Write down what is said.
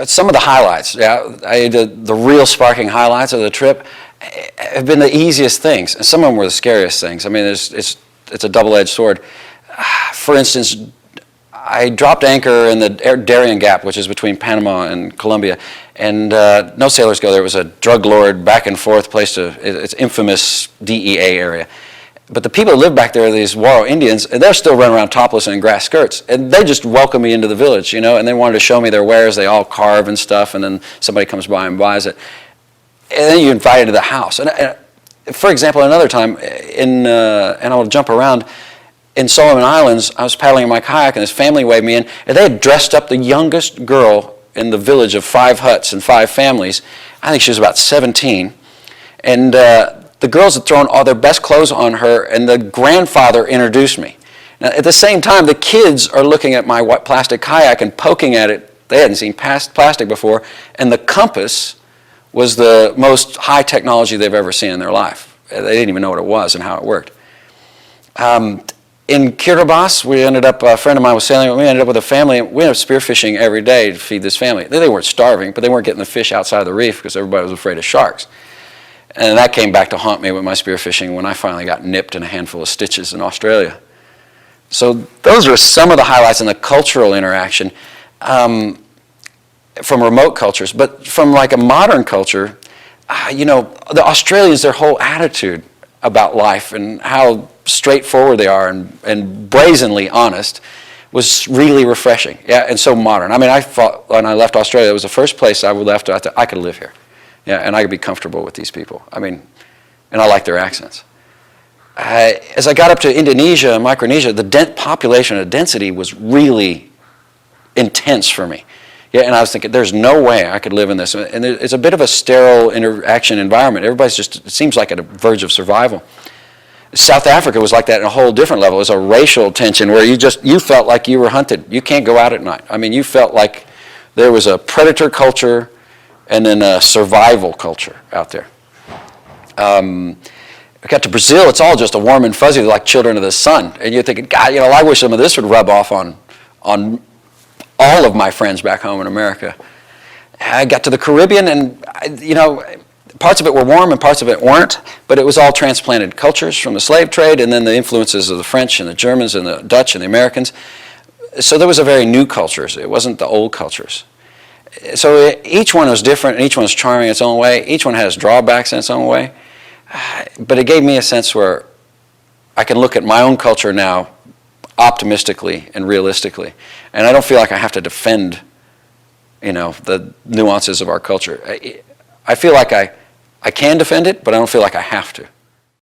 Some of the highlights, the real sparking highlights of the trip have been the easiest things, and some of them were the scariest things. I mean, it's a double-edged sword. For instance, I dropped anchor in the Darien Gap, which is between Panama and Colombia, and no sailors go there. It was a drug lord back and forth place it's infamous DEA area. But the people who live back there are these Waro Indians, and they're still running around topless and in grass skirts. And they just welcome me into the village, and they wanted to show me their wares. They all carve and stuff, and then somebody comes by and buys it. And then you're invited to the house. And for example, another time, and I'll jump around, in Solomon Islands, I was paddling in my kayak, and this family waved me in, and they had dressed up the youngest girl in the village of 5 huts and 5 families. I think she was about 17. And the girls had thrown all their best clothes on her, and the grandfather introduced me. Now, at the same time, the kids are looking at my white plastic kayak and poking at it. They hadn't seen plastic before, and the compass was the most high technology they've ever seen in their life. They didn't even know what it was and how it worked. In Kiribati, we ended up, a friend of mine was sailing, we ended up with a family, and we ended up spearfishing every day to feed this family. They weren't starving, but they weren't getting the fish outside of the reef because everybody was afraid of sharks. And that came back to haunt me with my spearfishing when I finally got nipped in a handful of stitches in Australia. So those were some of the highlights in the cultural interaction from remote cultures. But from like a modern culture, the Australians, their whole attitude about life and how straightforward they are and brazenly honest was really refreshing. Yeah, and so modern. I mean, I thought when I left Australia, it was the first place I left. I thought I could live here. Yeah, and I could be comfortable with these people. I mean, and I like their accents. As I got up to Indonesia and Micronesia, the population, the density was really intense for me. Yeah, and I was thinking, there's no way I could live in this. And it's a bit of a sterile interaction environment. Everybody's just, it seems like at a verge of survival. South Africa was like that in a whole different level. It was a racial tension where you felt like you were hunted. You can't go out at night. I mean, you felt like there was a predator culture and then a survival culture out there. I got to Brazil, it's all just a warm and fuzzy, like children of the sun. And you're thinking, God, I wish some of this would rub off on all of my friends back home in America. I got to the Caribbean, and parts of it were warm and parts of it weren't, but it was all transplanted cultures from the slave trade and then the influences of the French and the Germans and the Dutch and the Americans. So there was a very new cultures. It wasn't the old cultures. So each one was different, and each one was charming in its own way. Each one has drawbacks in its own way. But it gave me a sense where I can look at my own culture now optimistically and realistically. And I don't feel like I have to defend, the nuances of our culture. I feel like I can defend it, but I don't feel like I have to.